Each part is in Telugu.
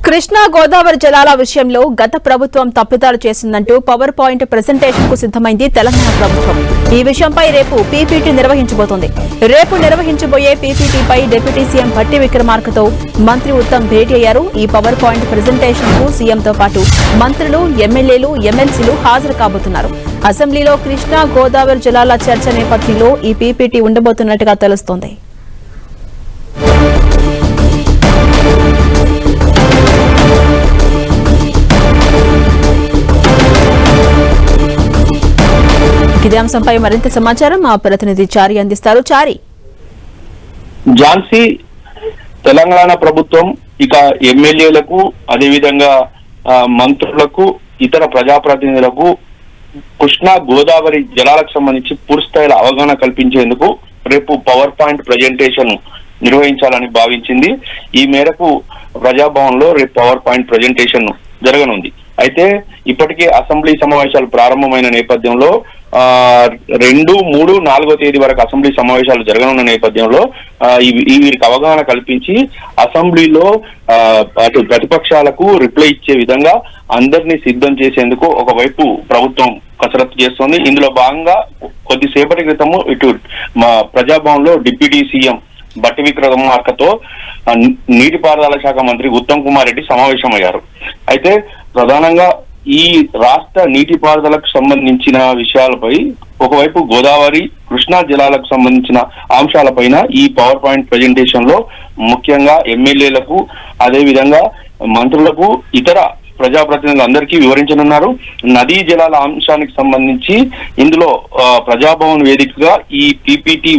కృష్ణా గోదావరి జలాల విషయంలో గత ప్రభుత్వం తప్పిదాలు చేసిందంటూ పవర్ పాయింట్ ప్రెజెంటేషన్ కు సిద్ధమైంది తెలంగాణ ప్రభుత్వం. ఈ విషయంపై రేపు పీపీటీ నిర్వహించబోతోంది. రేపు నిర్వహించబోయే పీపీటీపై డిప్యూటీ సీఎం భట్టి విక్రమార్కతో మంత్రి ఉత్తమ్ భేటీ అయ్యారు. ఈ పవర్ పాయింట్ ప్రెజెంటేషన్ కు సీఎంతో పాటు మంత్రులు, ఎమ్మెల్యేలు, ఎమ్మెల్సీలు హాజరు కాబోతున్నారు. అసెంబ్లీలో కృష్ణా గోదావరి జలాల చర్చ నేపథ్యంలో ఈ పీపీటీ ఉండబోతున్నట్టుగా తెలుస్తోంది. ఇదే అంశంపై మరింత సమాచారం మా ప్రతినిధి చారి అందిస్తారు. చారి, ఝాన్సీ, తెలంగాణ ప్రభుత్వం ఇక ఎమ్మెల్యేలకు అదేవిధంగా మంత్రులకు ఇతర ప్రజాప్రతినిధులకు కృష్ణా గోదావరి జలాలకు సంబంధించి పూర్తిస్థాయిలో అవగాహన కల్పించేందుకు రేపు పవర్ పాయింట్ ప్రజెంటేషన్ నిర్వహించాలని భావించింది. ఈ మేరకు ప్రజాభవన్ లో రేపు పవర్ పాయింట్ ప్రజెంటేషన్ జరగనుంది. అయితే ఇప్పటికే అసెంబ్లీ సమావేశాలు ప్రారంభమైన నేపథ్యంలో 2, 3, 4వ తేదీ వరకు అసెంబ్లీ సమావేశాలు జరగనున్న నేపథ్యంలో వీరికి అవగాహన కల్పించి అసెంబ్లీలో అటు ప్రతిపక్షాలకు రిప్లై ఇచ్చే విధంగా అందరినీ సిద్ధం చేసేందుకు ఒకవైపు ప్రభుత్వం కసరత్తు చేస్తోంది. ఇందులో భాగంగా కొద్దిసేపటి క్రితము ఇటు మా ప్రజాభవన్ లో డిప్యూటీ సీఎం భట్టి విక్రమార్కతో నీటిపారుదల శాఖ మంత్రి ఉత్తమ్ కుమార్ రెడ్డి సమావేశమయ్యారు. అయితే ప్రధానంగా ఈ రాష్ట్ర నీటిపారుదలకు సంబంధించిన విషయాలపై ఒకవైపు గోదావరి, కృష్ణా జలాలకు సంబంధించిన అంశాలపైన ఈ పవర్ పాయింట్ ప్రెజెంటేషన్ లో ముఖ్యంగా ఎమ్మెల్యేలకు అదేవిధంగా మంత్రులకు ఇతర ప్రజాప్రతినిధులందరికీ వివరించనున్నారు. నదీ జలాల అంశానికి సంబంధించి ఇందులో ప్రజాభవన్ వేదికగా ఈ పీపీటీ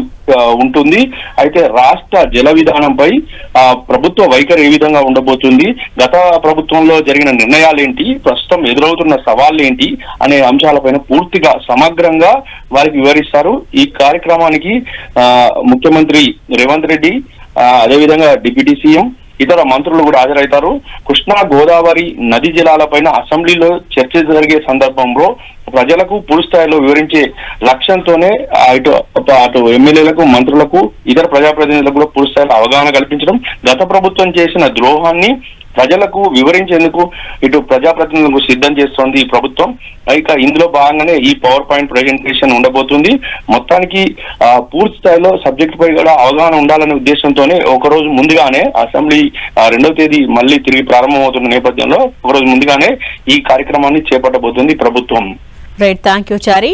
ఉంటుంది. అయితే రాష్ట్ర జల విధానంపై ప్రభుత్వ వైఖరి ఏ విధంగా ఉండబోతుంది, గత ప్రభుత్వంలో జరిగిన నిర్ణయాలేంటి, ప్రస్తుతం ఎదురవుతున్న సవాళ్లేంటి అనే అంశాలపైన పూర్తిగా సమగ్రంగా వారికి వివరిస్తారు. ఈ కార్యక్రమానికి ముఖ్యమంత్రి రేవంత్ రెడ్డి అదేవిధంగా డిప్యూటీ సీఎం ఇతర మంత్రులు కూడా హాజరవుతారు. కృష్ణా గోదావరి నది జలాలపైన అసెంబ్లీలో చర్చ జరిగే సందర్భంలో ప్రజలకు పూర్తిస్థాయిలో వివరించే లక్ష్యంతోనే అటు ఎమ్మెల్యేలకు, మంత్రులకు, ఇతర ప్రజాప్రతినిధులకు కూడా పూర్తిస్థాయిలో అవగాహన కల్పించడం, గత ప్రభుత్వం చేసిన ద్రోహాన్ని ప్రజలకు వివరించేందుకు ఇటు ప్రజాప్రతినిధులకు సిద్ధం చేస్తోంది ఈ ప్రభుత్వం. ఇక ఇందులో భాగంగానే ఈ పవర్ పాయింట్ ప్రెజెంటేషన్ ఉండబోతుంది. మొత్తానికి పూర్తి స్థాయిలో సబ్జెక్ట్ పై కూడా అవగాహన ఉండాలనే ఉద్దేశంతోనే ఒకరోజు ముందుగానే అసెంబ్లీ 2వ తేదీ మళ్ళీ తిరిగి ప్రారంభమవుతున్న నేపథ్యంలో ఒకరోజు ముందుగానే ఈ కార్యక్రమాన్ని చేపట్టబోతుంది ప్రభుత్వం. Right, thank you Chari.